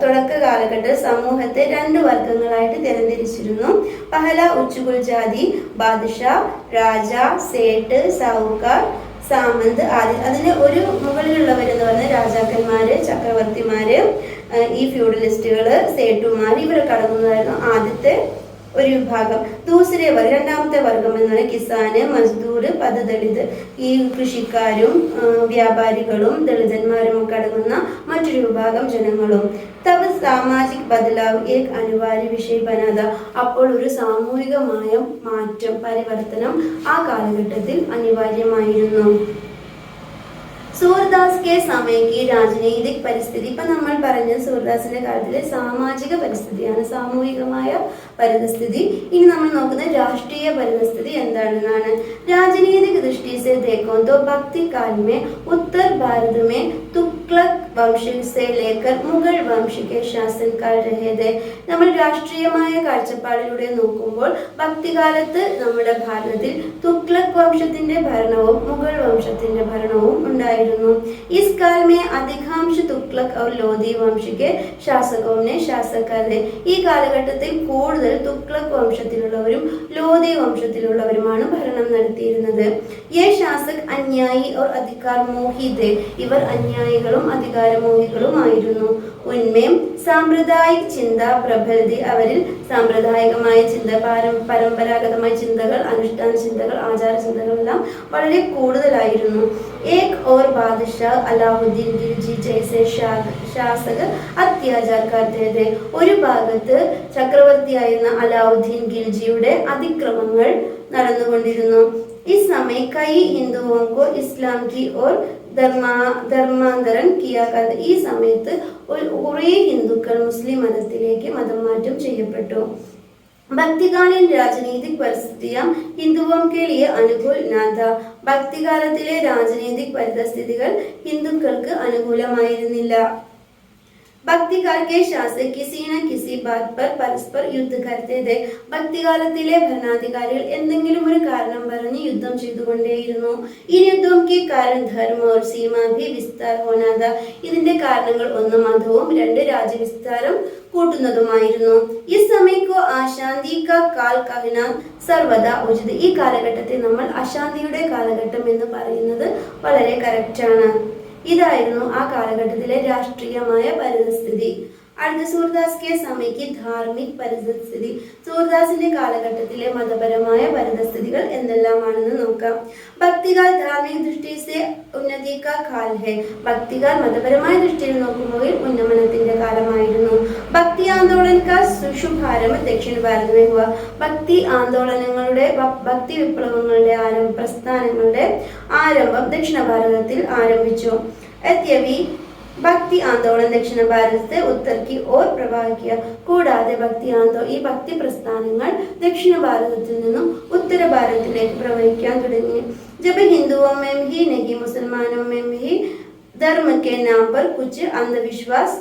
തുടക്ക കാലഘട്ടത്തിൽ സമൂഹത്തെ 2 വർഗങ്ങളായിട്ട് തരംതിരിച്ചിരുന്നു. പഹല ഉച്ചുകുൽ ജാതി, ബാദ്ഷാ, രാജ, സേട്ട്, സാഹുകാർ, സാമന്ത് ആദി. അതിന് ഒരു മുകളിലുള്ളവരെന്ന് പറഞ്ഞാൽ രാജാക്കന്മാര്, ചക്രവർത്തിമാര്, ഈ ഫ്യൂഡലിസ്റ്റുകള്, സേട്ടുമാർ, ഇവരൊക്കെ അടങ്ങുന്നതായിരുന്നു ആദ്യത്തെ ഒരു വിഭാഗം. ദൂസരെ വർഗം, രണ്ടാമത്തെ വർഗം എന്നാണ് കിസാന്, മസ്ദൂർ, പദദളിത്. ഈ കൃഷിക്കാരും വ്യാപാരികളും ദളിതന്മാരും ഒക്കെ അടങ്ങുന്ന മറ്റൊരു വിഭാഗം ജനങ്ങളും. തവ സാമാജിക് ബദലാവ് ഏക് അനിവാര്യ വിഷയ ബനാത. അപ്പോൾ ഒരു സാമൂഹികമായ മാറ്റം, പരിവർത്തനം ആ കാലഘട്ടത്തിൽ അനിവാര്യമായിരുന്നു. സൂർദാസ് കെ സമയക്ക് രാജനൈതിക പരിസ്ഥിതി. ഇപ്പൊ നമ്മൾ പറഞ്ഞ സൂർദാസിന്റെ കാലത്തിലെ സാമാജിക പരിസ്ഥിതിയാണ്, സാമൂഹികമായ പരിസ്ഥിതി. ഇനി നമ്മൾ നോക്കുന്നത് രാഷ്ട്രീയ പരിസ്ഥിതി എന്താണെന്നാണ്. രാജനീതിക ദൃഷ്ടി से देखो तो भक्ति काल में उत्तर भारत में तुगलक वंश से लेकर मुगल वंश के शासन काल रहे थे. നമ്മൾ രാഷ്ട്രീയമായ കാഴ്ചപ്പാടിലൂടെ നോക്കുമ്പോൾ ഭക്തികാലത്ത് നമ്മുടെ ഭാരതത്തിൽ തുഗ്ലക് വംശത്തിന്റെ ഭരണവും മുഗൾ വംശത്തിന്റെ ഭരണവും ഉണ്ടായിരുന്നു. इस काल में अधिकांश तुगलक और लोधी वंश के शासकों ने शासक थे. ഈ കാലഘട്ടത്തിൽ കൂടുതൽ തുഗ്ലക് വംശത്തിലുള്ളവരും ലോധി വംശത്തിലുള്ളവരുമാണ് ഭരണം നടത്തിയിരുന്നത്. ये शासक अन्यायी और अधिकार मोही थे. ഇവർ അന്യായികളും അധികാരമോഹികളുമായിരുന്നു. ഉന്മേം സാമ്പ്രദായിക ചിന്ത പ്രബലതി. അവരിൽ സാമ്പ്രദായികമായ ചിന്ത, പരമ്പരാഗതമായ ചിന്തകൾ, അനുഷ്ഠാന ചിന്തകൾ, ആചാര ചിന്തകൾ എല്ലാം വളരെ കൂടുതലായിരുന്നു. एक और बादशाह अलाउद्दीन खिलजी जैसे शासक अत्याचार करते थे. ഒരു ഭാഗത്ത് ചക്രവർത്തിയായിരുന്ന അലാവുദ്ദീൻ ഖിൽജിയുടെ അതിക്രമങ്ങൾ നടന്നുകൊണ്ടിരുന്നു. इस समय कई हिंदुओं को इस्लाम की ओर ധർമാന്തരം കിയാക്കാതെ ഈ സമയത്ത് കുറേ ഹിന്ദുക്കൾ മുസ്ലിം മതത്തിലേക്ക് മതം മാറ്റം ചെയ്യപ്പെട്ടു. ഭക്തികാलीन राजनीतिक परिस्थितियां हिंदुओं के लिए अनुकूल न था. ഭക്തികാലത്തിലെ രാജനീതിക് പരിതസ്ഥിതികൾ ഹിന്ദുക്കൾക്ക് അനുകൂലമായിരുന്നില്ല. ഭക്തികാൽ के शासक किसी न किसी बात पर परस्पर युद्ध करते थे. ഭക്തികാലത്തിലെ ഭരണാധികാരികൾ എന്തെങ്കിലും ഒരു കാരണം പറഞ്ഞ് യുദ്ധം ചെയ്തുകൊണ്ടേയിരുന്നു. इन युद्धों के कारण धर्म और सीमा भी विस्तार होना था. ഇതിന്റെ കാരണങ്ങൾ ഒന്ന് മതവും രണ്ട് രാജ്യവിസ്താരം കൂട്ടുന്നതുമായിരുന്നു. ഈ സമയക്കോ അശാന്തി കാ കാൽ കഹന സർവദാ ഉചിത്. ഈ കാലഘട്ടത്തെ നമ്മൾ അശാന്തിയുടെ കാലഘട്ടം എന്ന് പറയുന്നത് വളരെ കറക്റ്റാണ്. ഇതായിരുന്നു ആ കാലഘട്ടത്തിലെ രാഷ്ട്രീയമായ പരിതസ്ഥിതി. അടുത്ത സൂർദാസ് കെ സമയക്ക് ധാർമ്മിക് പരിതസ്ഥിതി. സൂർദാസിന്റെ കാലഘട്ടത്തിലെ മതപരമായ പരിതസ്ഥിതികൾ എന്തെല്ലാമാണെന്ന് നോക്കാം. ഭക്തികാൽ ധാർമ്മിക ദൃഷ്ടി സെ ഉന്നതി കാ കാൽ ഹെ. ഭക്തികാൽ മതപരമായ ദൃഷ്ടിയിൽ നോക്കുമ്പോൾ ഉന്നമനത്തിന്റെ കാലമായിരുന്നു. ഭക്തി ആന്തോളൻ കാ ശുഭാരംഭം ദക്ഷിണ ഭാരതമേ ഹുവ. ഭക്തി ആന്തോളനങ്ങളുടെ ഭക്തി വിപ്ലവങ്ങളുടെ പ്രസ്ഥാനങ്ങളുടെ ആരംഭം ദക്ഷിണ ഭാരതത്തിൽ ആരംഭിച്ചു. അത്യവി ഭക്തി ആന്തോളൻ ദക്ഷിണ ഭാരതത്തെ ഉത്തർ की ओर പ്രവാഹിക്കുക. കൂടാതെ ഈ ഭക്തി പ്രസ്ഥാനങ്ങൾ ദക്ഷിണ ഭാരതത്തിൽ നിന്നും ഉത്തര ഭാരതത്തിലേക്ക് പ്രവഹിക്കാൻ തുടങ്ങി. जब हिंदुओं में ही नहीं मुसलमानों में भी धर्म के नाम पर कुछ अंधविश्वास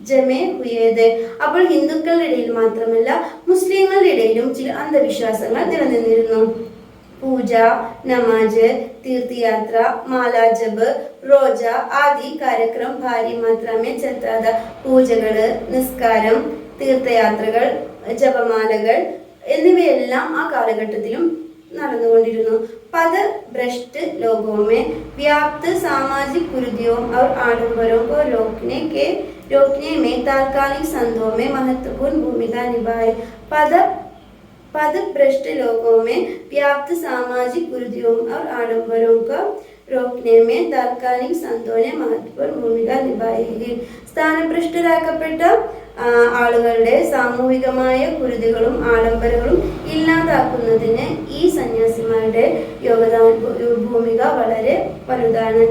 ജമേ ഹുയേദ്. അപ്പോൾ ഹിന്ദുക്കളുടെ ഇടയിൽ മാത്രമല്ല മുസ്ലിങ്ങളുടെ ഇടയിലും ചില അന്ധവിശ്വാസങ്ങൾ നിലനിന്നിരുന്നു. പൂജ, നമാജ്, തീർത്ഥയാത്ര, മാലാ ജപ്, റോജ ആദി കാര്യക്രം ഭാരി മാത്രമേ ചത്താത. പൂജകള്, നിസ്കാരം, തീർത്ഥയാത്രകൾ, ജപമാലകൾ എന്നിവയെല്ലാം ആ കാലഘട്ടത്തിലും നടന്നുകൊണ്ടിരുന്നു. പദ ഭ്രഷ്ട് ലോകോമേ വ്യാപ്ത സാമാജിक कुरीतियों और आडंबरों को रोकने में तात्कालिक संतों में महत्वपूर्ण भूमिका निभाई. पद भ्रष्ट लोगों में व्याप्त सामाजिक कुरीतियों और आडंबरों को रोकने में तात्कालिक संतों ने महत्वपूर्ण भूमिका निभाई. സ്ഥാനഭ്രഷ്ടരാക്കപ്പെട്ട ആളുകളുടെ സാമൂഹികമായ കുരുതികളും ആഡംബരങ്ങളും ഇല്ലാതാക്കുന്നതിന് ഈ സന്യാസിമാരുടെ ഭൂമിക വളരെ വലുതാണ്.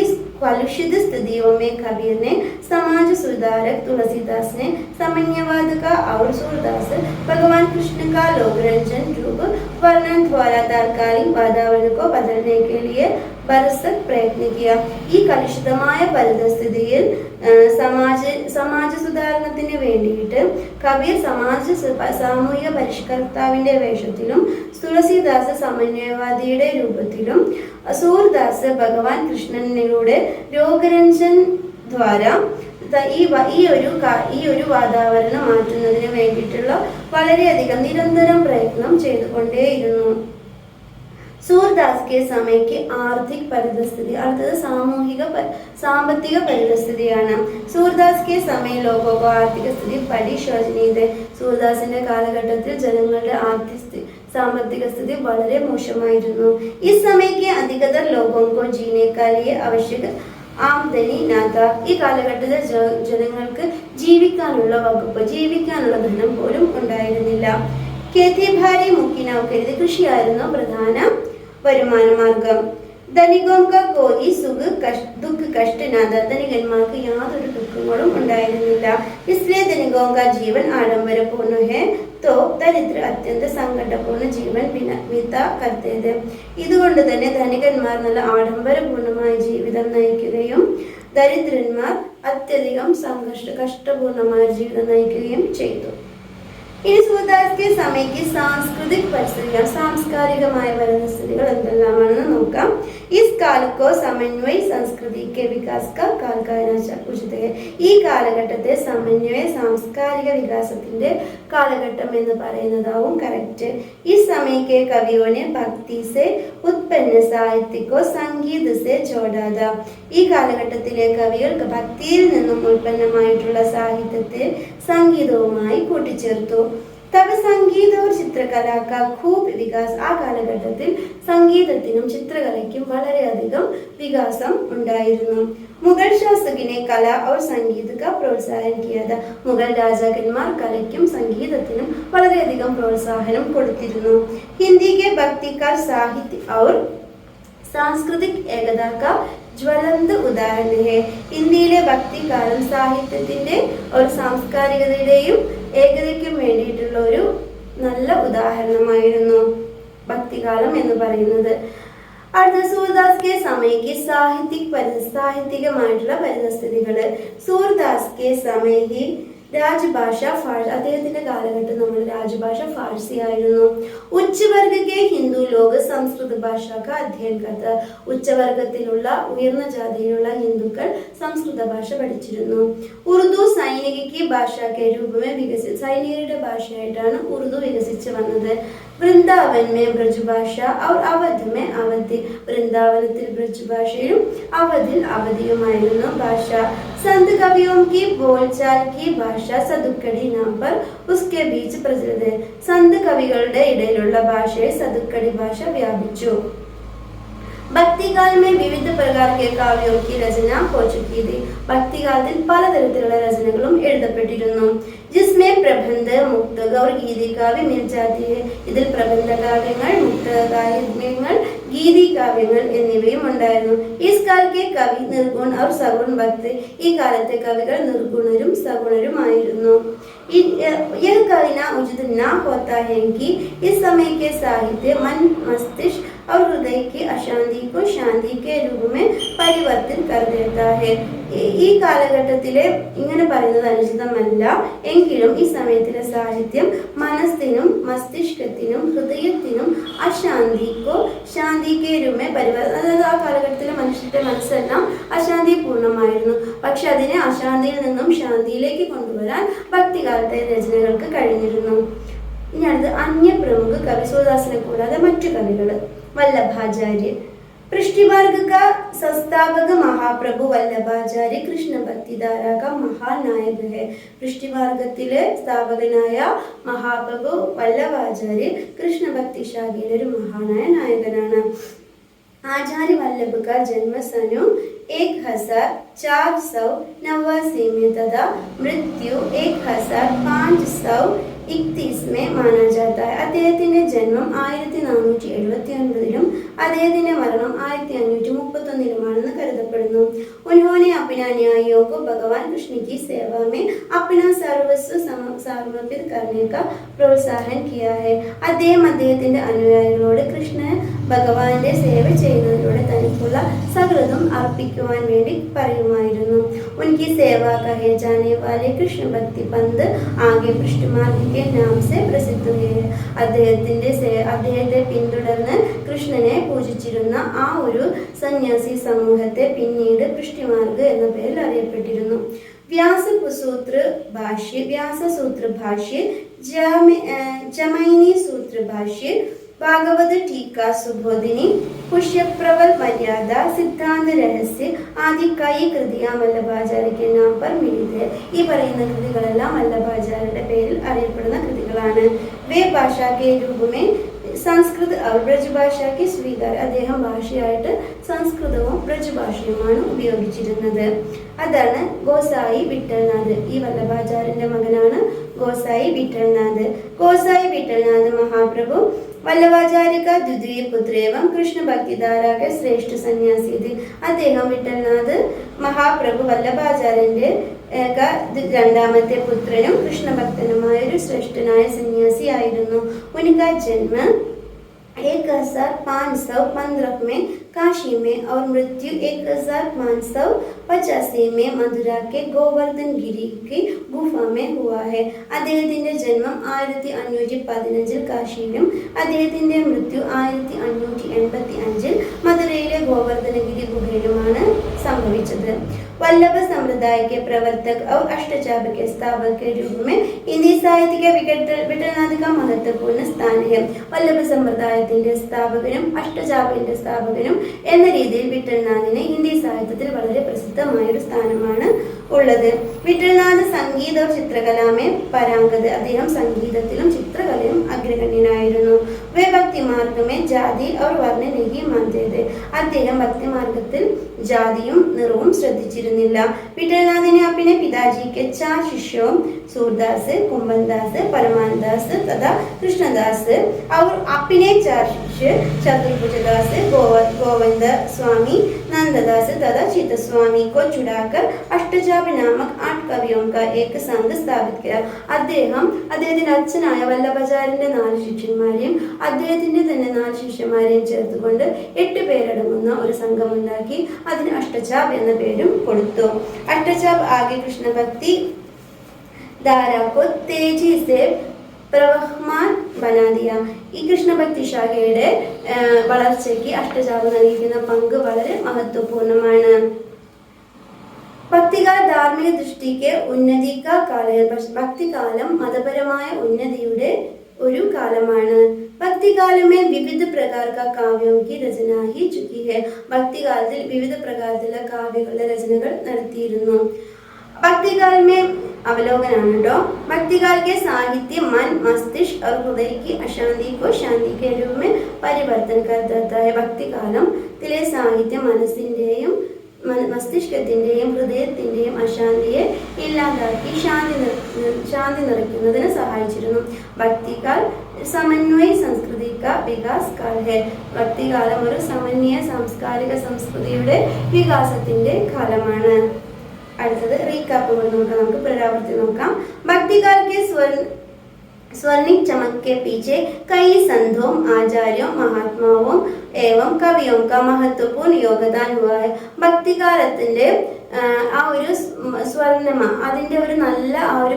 इस कलुषित स्थितियों में कबीर ने समाज सुधारक तुलसीदास ने सामान्यवाद का और सूरदास भगवान कृष्ण का लोकरंजन रूप वर्णन द्वारा तात्कालिक वातावरण को बदलने के लिए भरसक प्रयत्न किया. ഈ കലുഷിതമായ പരിതസ്ഥിതിയിൽ സമാജ സുധാരണത്തിന് വേണ്ടിയിട്ട് കബീർ സാമൂഹിക പരിഷ്കർത്താവിന്റെ വേഷത്തിലും തുളസിദാസ് സമന്വയവാദിയുടെ രൂപത്തിലും സൂർദാസ് ഭഗവാൻ കൃഷ്ണനിലൂടെ രോഗരഞ്ജൻ ദ്വാര ഈ ഒരു വാതാവരണം മാറ്റുന്നതിന് വേണ്ടിയിട്ടുള്ള വളരെയധികം നിരന്തരം പ്രയത്നം ചെയ്തുകൊണ്ടേയിരുന്നു. सूरदास के समय की आर्थिक परिस्थिति അടുത്തത് സാമ്പത്തിക പരിതസ്ഥിതിയാണ്. സൂർദാസ് के समय लोगों को आर्थिक स्थिति बड़ी शोचनीय थी. സൂർദാസിന്റെ കാലഘട്ടത്തിൽ ജനങ്ങളുടെ സാമ്പത്തിക സ്ഥിതി വളരെ മോശമായിരുന്നു. इस समय के अधिकतर लोगों को जीने के लिए आवश्यक ആംദനി നാഥ. ഈ കാലഘട്ടത്തിൽ ജനങ്ങൾക്ക് ജീവിക്കാനുള്ള ധനം പോലും ഉണ്ടായിരുന്നില്ല. खेती भारी मुख्य नौकरी കൃഷിയായിരുന്നു പ്രധാന വരുമാന മാർഗം. ധനികോं का कोई दुख कष्ट न था. ധനികന്മാർക്ക് യാതൊരു ദുഃഖങ്ങളും ഉണ്ടായിരുന്നില്ല. इसलिए धनिकों का जीवन आडंबरपूर्ण है तो दरिद्र अत्यंत संकटपूर्ण जीवन बिता करते थे. ഇതുകൊണ്ട് തന്നെ ധനികന്മാർ നല്ല ആഡംബരപൂർണമായ ജീവിതം നയിക്കുകയും ദരിദ്രന്മാർ അത്യധികം കഷ്ടപൂർണമായ ജീവിതം നയിക്കുകയും ചെയ്തു. ഇനി സൂർദാസ് സമയക്ക് സാംസ്കാരികമായ പരിതസ്ഥിതികൾ എന്തെല്ലാമാണെന്ന് നോക്കാം. इस काल को समन्वय संस्कृति के विकास का काल कहना उचित है. ഈ കാലഘട്ടത്തെ സമന്വയ സാംസ്കാരിക വികാസത്തിന്റെ കാലഘട്ടം എന്ന് പറയുന്നതാവും കറക്റ്റ്. इस समय के कवियों ने भक्ति से उत्पन्न साहित्य को संगीत से जोड़ा था. ഈ കാലഘട്ടത്തിലെ കവികൾ ഭക്തിയിൽ നിന്നും ഉൽപ്പന്നമായിട്ടുള്ള സാഹിത്യത്തെ സംഗീതവുമായി കൂട്ടിച്ചേർത്തു. तब संगीत और चित्रकला का खूब विकास. ആ കാലഘട്ടത്തിൽ സംഗീതത്തിനും ചിത്രകലയ്ക്കും വളരെയധികം വികാസം ഉണ്ടായിരുന്നു. മുഗൾ ശാസകിനെ കല और संगीत का प्रोत्साहन किया था. മുഗൾ രാജാക്കന്മാർ കലയ്ക്കും സംഗീതത്തിനും വളരെയധികം പ്രോത്സാഹനം കൊടുത്തിരുന്നു. ഹിന്ദി के भक्तिकार साहित्य और सांस्कृतिक एकता का ജ്വലന്ത ഉദാഹരണം ഹേ. ഇന്ത്യയിലെ ഭക്തികാലം സാഹിത്യത്തിന്റെ ഒരു സാംസ്കാരികതയുടെയും ഏകതയ്ക്കും വേണ്ടിയിട്ടുള്ള ഒരു നല്ല ഉദാഹരണമായിരുന്നു ഭക്തികാലം എന്ന് പറയുന്നത്. അടുത്ത സൂർദാസ് കെ സമയക്ക് സാഹിത്യമായിട്ടുള്ള പരിതസ്ഥിതികള്. സൂർദാസ് കെ സമയക്ക് രാജഭാഷ ഫാഴ്സി, അദ്ദേഹത്തിന്റെ കാലഘട്ടം നമ്മുടെ രാജഭാഷ ഫാഴ്സി ആയിരുന്നു. ഉച്ചവർഗ കെ ഹിന്ദു ലോക സംസ്കൃത ഭാഷ അധ്യയൻ കഥ. ഉച്ചവർഗത്തിലുള്ള ഉയർന്ന ജാതിയിലുള്ള ഹിന്ദുക്കൾ സംസ്കൃത ഭാഷ പഠിച്ചിരുന്നു. ഉറുദു സൈനിക ഭാഷ കെ രൂപമേ സൈനികരുടെ ഭാഷയായിട്ടാണ് ഉറുദു വികസിച്ചു വന്നത്. വൃന്ദാവൻ മേ ബ്രജഭാഷ और अवध में अवधी. വൃന്ദാവനത്തിൽ ബ്രജഭാഷയും അവധിൽ അവധിയുമായിരുന്നു ഭാഷ. संत कवियों की बोलचाल की भाषा सदुक्कड़ी नाम पर उसके बीच प्रचलित है. സന്ത് കവികളുടെ ഇടയിലുള്ള ഭാഷയെ സദുക്കടി ഭാഷ വ്യാപിച്ചു. ഭക്തികാൽ में विविध प्रकार के काव्यों की रचना हो चुकी थी. ഭക്തികാലത്തിൽ പലതരത്തിലുള്ള രചനകളും എഴുതപ്പെട്ടിരുന്നു. जिसमें प्रबंध मुक्तक और गीതി കാവ്യ मिल जाती है. ഇതിൽ പ്രബന്ധ കാവ്യങ്ങൾ, മുക്തക കാവ്യങ്ങൾ, ഗീതി കാവ്യങ്ങൾ എന്നിവയും ഉണ്ടായിരുന്നു. इस काल के कवि निर्गुण और सगुण भक्त. ഈ കാലത്തെ കവികൾ നിർഗുണരും സഗുണരുമായിരുന്നു. यह कहना उचित न होता है कि इस समय के साहित्य मन, मस्तिष्क और हृदय की अशांति को शांति के रूप में परिवर्तित कर देता है. ഈ കാലഘട്ടത്തിലെ ഇങ്ങനെ പറയുന്നത് അനുചിതമല്ല. എങ്കിലും ഈ സമയത്തിലെ സാഹിത്യം മനസ്സിനും മസ്തിഷ്കത്തിനും ഹൃദയത്തിനും അശാന്തിക്കോ ശാന്തിക്ക് രൂപമേ പരിവർത്തനം. അതായത് ആ കാലഘട്ടത്തിലെ മനുഷ്യരുടെ മനസ്സെല്ലാം അശാന്തിപൂർണമായിരുന്നു. പക്ഷെ അതിനെ അശാന്തിയിൽ നിന്നും ശാന്തിയിലേക്ക് കൊണ്ടുവരാൻ ഭക്തികാലത്തെ രചനകൾക്ക് കഴിഞ്ഞിരുന്നു. ഇനി അടുത്ത് അന്യപ്രമുഖ കവി. സൂർദാസിനെ കൂടാതെ മറ്റു കവികൾ. വല്ലഭാചാര്യ. पृष्ठिवर्ग का संस्थापक महाप्रभु वल्लभाचार्य कृष्ण भक्तिधारा का महानायक है. പൃഷ്ഠിവർഗത്തിലെ സ്ഥാപകനായ മഹാപ്രഭു വല്ലഭാചാര്യ കൃഷ്ണ ഭക്തി ശാഖയിലെ ഒരു മഹാനായ നായകനാണ്. आचार्य वल्लभ का जन्म सन 1489 में तथा मृत्यु 1531 में माना जाता है. അദ്ദേഹത്തിന്റെ ജന്മം 1479 അദ്ദേഹത്തിന്റെ മരണം 1531 കരുതപ്പെടുന്നു. उन्होंने अपने अनुयायियों को भगवान कृष्ण की सेवा में अपना सर्वस्व समर्पित करने का प्रोत्साहन किया है. അദ്ദേഹത്തിന്റെ അനുയായികളോട് കൃഷ്ണ ഭഗവാന്റെ സേവ ചെയ്യുന്നതിലൂടെ തനിക്കുള്ള സകലതും അർപ്പിക്കുവാൻ വേണ്ടി പറയുമായിരുന്നു. उनकी सेवा कहे जाने वाले कृष्ण भक्ति पंथ आगे पृष्ठमार्ग के नाम से प्रसिद्ध हुए. അദ്ദേഹത്തെ പിന്തുടർന്ന് കൃഷ്ണനെ പൂജിച്ചിരുന്ന ആ ഒരു സന്യാസി സമൂഹത്തെ പിന്നീട് പൃഷ്ഠിമാർഗ് എന്ന പേരിൽ അറിയപ്പെട്ടിരുന്നു. വ്യാസസൂത്ര ഭാഷ്യ, ജമൈനി സൂത്ര ഭാഷ്യ, भागवत टीका सुबोधिनी, पुष्यप्रबल मर्यादा, सिद्धांत रहस्य आदि कई कृतियां വല്ലഭാചാര്യ के नाम पर मिली है. ഈ പറയുന്ന കൃതികളെല്ലാം വല്ലഭാചാര്യരുടെ പേരിൽ അറിയപ്പെടുന്ന കൃതികളാണ്. വേ ഭാഷാ കെ രൂപ में സംസ്കൃത और ബ്രജഭാഷ की സ്വീകാര. അദ്ദേഹം ഭാഷയായിട്ട് സംസ്കൃതവും ബ്രജഭാഷയുമാണ് ഉപയോഗിച്ചിരുന്നത്. അതാണ് ഗോസായി വിട്ടൽനാഥ്. ഈ വല്ലഭാചാര്യന്റെ മകനാണ് ഗോസായി വിട്ടൽനാഥ്. ഗോസായി വിട്ടൽനാഥ് महाप्रभु वल्लभाचार्य का द्वितीय पुत्र एवं कृष्ण भक्तिधारा के श्रेष्ठ सन्यासी थे. അദ്ദേഹം വിട്ടൽനാഥ് മഹാപ്രഭു വല്ലഭാചാര്യന്റെ രണ്ടാമത്തെ പുത്രനും കൃഷ്ണഭക്തനുമായ ഒരു ശ്രേഷ്ഠനായ സന്യാസി ആയിരുന്നു. उनका जन्म 1515 में काशी में और मृत्यु 1585 में मथुरा के गोवर्धन गिरी की गुफा में हुआ है. അദ്ദേഹത്തിന്റെ ജന്മം 1515 കാശിയിലും അദ്ദേഹത്തിന്റെ മൃത്യു 1585 മഥുരയിലെ ഗോവർദ്ധനഗിരി ഗുഹയിലുമാണ് സംഭവിച്ചത്. वल्लभ संप्रदाय के प्रवर्तक और अष्टचाप के स्थापक के रूप में हिंदी साहित्य के विठलनाथ का महत्वपूर्ण स्थान है. വല്ലഭ സമ്പ്രദായത്തിന്റെ സ്ഥാപകനും അഷ്ടചാപത്തിന്റെ സ്ഥാപകനും എന്ന രീതിയിൽ വിഠൽനാഥിന് ഹിന്ദി സാഹിത്യത്തിൽ വളരെ പ്രസിദ്ധമായ ഒരു സ്ഥാനമാണ് ഉള്ളത്. വിഠൽനാഥ് സംഗീത और ചിത്രകലാമേ പരാംഗത്. അദ്ദേഹം സംഗീതത്തിലും ചിത്രകലയിലും അഗ്രഗണ്യനായിരുന്നു. വേ ഭക്തിമാർഗമേ ജാതി और वर्ण नहीं मानते थे. അദ്ദേഹം ഭക്തിമാർഗത്തിൽ ജാതിയും നിറവും ശ്രദ്ധിച്ചിരുന്നില്ല. വിഠൽനാഥിനെ अपने पिताजी के 4 शिष्यों सूरदास, कुंभनदास, परमानदास तथा कृष्णदास और अपने 4 शिष्य चतुर्भुजदास गोविंद स्वामी नंददास तथा चित्तस्वामी को छुड़ाकर अष्टजाप नामक 8 कवियों का एक संघ स्थापित किया. അദ്ദേഹത്തിന്റെ അച്ഛനായ വല്ലഭാചാര്യന്റെ 4 ശിഷ്യന്മാരെയും അദ്ദേഹത്തിന്റെ തന്നെ 4 ശിഷ്യന്മാരെയും ചേർത്തുകൊണ്ട് 8 പേരടങ്ങുന്ന ഒരു സംഘമുണ്ടാക്കി. അതിന് അഷ്ടചാപ് എന്ന പേരും കൊടുത്തു. അഷ്ടചാപ് ആകെ കൃഷ്ണ ഭക്തി धारा को तेजी से പ്രവഹ്മാൻ ബനാദിയ. ഈ കൃഷ്ണഭക്തി ശാഖയുടെ വളർച്ചയ്ക്ക് അഷ്ടചാപ് നൽകിക്കുന്ന പങ്ക് വളരെ മഹത്വപൂർണ്ണമാണ്. ഭക്തികാല ധാർമ്മിക ദൃഷ്ടിക്ക് ഉന്നതി കാ കാല. ഭക്തികാലം മതപരമായ ഉന്നതിയുടെ ഒരു കാലമാണ്. ഭക്തികാലമേ വിവിധ പ്രകാർ കാവ്യം की रचना ही चुकी है. ഭക്തികാലത്തിൽ വിവിധ പ്രകാരത്തിലുള്ള കാവ്യങ്ങളുടെ രചനകൾ നടത്തിയിരുന്നു. भक्तिकाल में अवलोकन है. भक्तिकाल के साहित्य मन मस्तिष्क और हृदय की अशांति को शांति के रूप में परिवर्तन कर देता है. ഭക്തികാലത്തിലെ സാഹിത്യം മനസ്സിന്റെയും മസ്തിഷ്കത്തിന്റെയും ഹൃദയത്തിന്റെയും അശാന്തിയെ ഇല്ലാതാക്കി ശാന്തി നിറയ്ക്കുന്നതിന് സഹായിച്ചിരുന്നു. ഭക്തികാൽ സമന്വയ സംസ്കൃതി കാ വികാസ് കാൽ ഹെ. ഭക്തികാലം ഒരു സമന്വയ സാംസ്കാരിക സംസ്കൃതിയുടെ വികാസത്തിന്റെ കാലമാണ്. അടുത്തത് റീകാപ്പ് നോക്കാം. നമുക്ക് പുനരാവൃത്തി നോക്കാം. ഭക്തികാൽ के स्वर्णिक चमक के पीछे कई संतों आचार्यों महात्माओं एवं कवियों का महत्वपूर्ण योगदान हुआ है. ഭക്തികാലത്തിന്റെ ആ ഒരു സ്വർണ്ണമ അതിന്റെ ഒരു നല്ല ആ ഒരു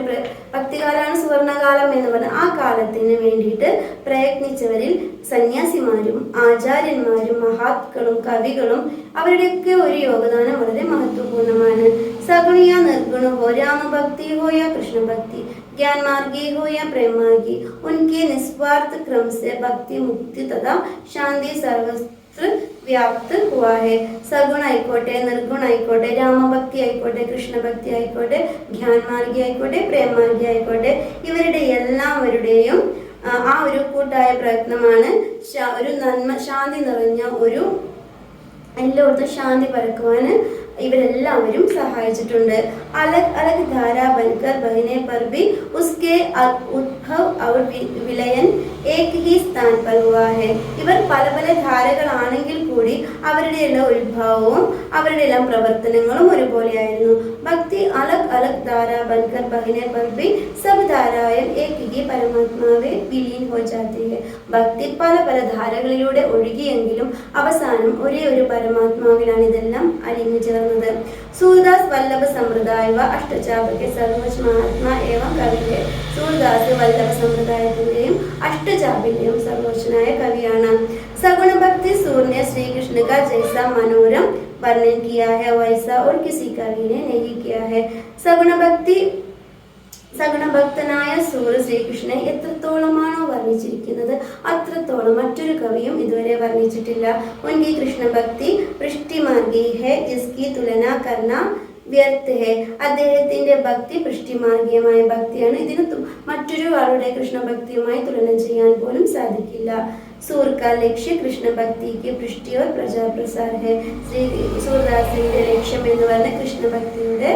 ഭക്തികാലാണ് സുവർണകാലം എന്ന് പറഞ്ഞ ആ കാലത്തിന് വേണ്ടിയിട്ട് പ്രയത്നിച്ചവരിൽ സന്യാസിമാരും ആചാര്യന്മാരും മഹാത്കളും കവികളും അവരുടെയൊക്കെ ഒരു യോഗദാനം വളരെ മഹത്വപൂർണ്ണമാണ്. സഗുണിയ നിർഗുണ ഹോ രാമഭക്തി ഹോ യാ കൃഷ്ണ ഭക്തി ज्ञान मार्गी हो या प्रेम मार्गी उनके निस्वार्थ क्रम से भक्ति मुक्ति तथा शांति सर्वत्र വ്യാപ്ത് हुआ है. സഗുണ ആയിക്കോട്ടെ നിർഗുണ ആയിക്കോട്ടെ രാമഭക്തി ആയിക്കോട്ടെ കൃഷ്ണഭക്തി ആയിക്കോട്ടെ ജ്ഞാൻമാർഗി ആയിക്കോട്ടെ പ്രേമാർഗി ആയിക്കോട്ടെ ഇവരുടെ എല്ലാവരുടെയും ആ ഒരു കൂട്ടായ പ്രയത്നമാണ് ഒരു നന്മ ശാന്തി നിറഞ്ഞ ഒരു എല്ലായിടത്തും ശാന്തി പരക്കുവാന് ഇവരെല്ലാവരും സഹായിച്ചിട്ടുണ്ട്. अलग अलग धारा बनकर बहने पर भी उसके उद्भव और विलयन एक ही स्थान पर हुआ है. ഇവർ പല പല ധാരകളാണെങ്കിൽ കൂടി അവരുടെ എല്ലാ ഉത്ഭവവും അവരുടെ എല്ലാ പ്രവർത്തനങ്ങളും ഒരുപോലെയായിരുന്നു. ഭക്തി अलग अलग धारा बनकर बहने पर भी सब धाराएं एक ही परमात्मा में विलीन हो जाती है. ഭക്തി പല പല ധാരകളിലൂടെ ഒഴുകിയെങ്കിലും അവസാനം ഒരേ ഒരു പരമാത്മാവിലാണ് ഇതെല്ലാം അലിഞ്ഞു ചേർന്നത്. सूरदास वल्लभ संप्रदाय व अष्टचाप के सर्वोच्च महात्मा एवं कवि है. सूरदास वल्लभ സമ്പ്രദായത്തിന്റെയും അഷ്ടചാപിന്റെയും സർവോച്ചനായ കവിയാണ്. सगुण भक्ति सूर्य ने श्री कृष्ण का जैसा मनोरम वर्णन किया है वैसा और किसी कवि ने नहीं किया है. സഗുണഭക്തനായ സൂര്യ ശ്രീകൃഷ്ണനെ എത്രത്തോളമാണോ വർണ്ണിച്ചിരിക്കുന്നത് അത്രത്തോളം മറ്റൊരു കവിയും ഇതുവരെ വർണ്ണിച്ചിട്ടില്ല. ഉൻകി കൃഷ്ണ ഭക്തി പൃഷ്ടിമാർഗി ഹെ ഇസ്കി തുലന കർണ വ്യർത്ഥ ഹെ. അദ്ദേഹത്തിന്റെ ഭക്തി പൃഷ്ടിമാർഗീയമായ ഭക്തിയാണ്. ഇതിന് മറ്റൊരു ആളുടെ കൃഷ്ണഭക്തിയുമായി തുലനം ചെയ്യാൻ പോലും സാധിക്കില്ല. सूर का लक्ष्य कृष्ण भक्ति की पुष्टि और प्रचार प्रसार है. ശ്രീ സൂർദാസിന്റെ ലക്ഷ്യം എന്ന് പറയുന്നത് കൃഷ്ണ ഭക്തിയുടെ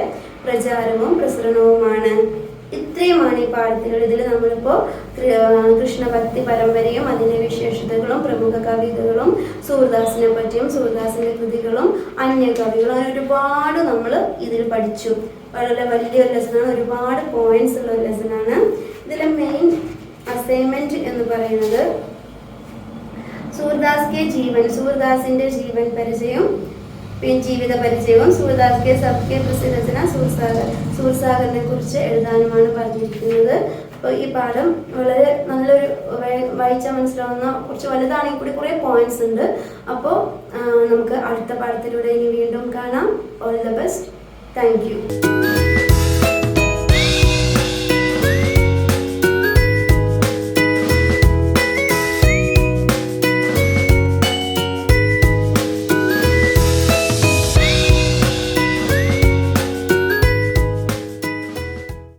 പ്രചാരവും പ്രസരണവുമാണ്. ഇത്രയുമാണ് ഈ പാഠത്തിലുള്ള. ഇതിൽ നമ്മളിപ്പോൾ കൃഷ്ണഭക്തി പരമ്പരയും അതിൻ്റെ വിശേഷതകളും പ്രമുഖ കവിതകളും സൂർദാസിനെ പറ്റിയും സൂർദാസിന്റെ കൃതികളും അന്യ കവികളും അങ്ങനെ ഒരുപാട് നമ്മൾ ഇതിൽ പഠിച്ചു. വളരെ വലിയൊരു ലെസനാണ്. ഒരുപാട് പോയിന്റ്സ് ഉള്ള ഒരു ലെസനാണ്. ഇതിലെ മെയിൻ അസൈൻമെന്റ് എന്ന് പറയുന്നത് സൂർദാസിന്റെ ജീവൻ പരിചയവും ജീവിത പരിചയവും സൂർദാസ് സബ്കെ പ്രസിദ്ധ രചന സൂർസാഗറിനെ കുറിച്ച് എഴുതാനുമാണ് പറഞ്ഞിരിക്കുന്നത്. അപ്പോൾ ഈ പാഠം വളരെ നല്ലൊരു വായിച്ചാൽ മനസ്സിലാവുന്ന കുറച്ച് വലുതാണെങ്കിൽ കൂടി കുറേ പോയിന്റ്സ് ഉണ്ട്. അപ്പോൾ നമുക്ക് അടുത്ത പാഠത്തിലൂടെ ഇനി വീണ്ടും കാണാം. All the best. Thank you.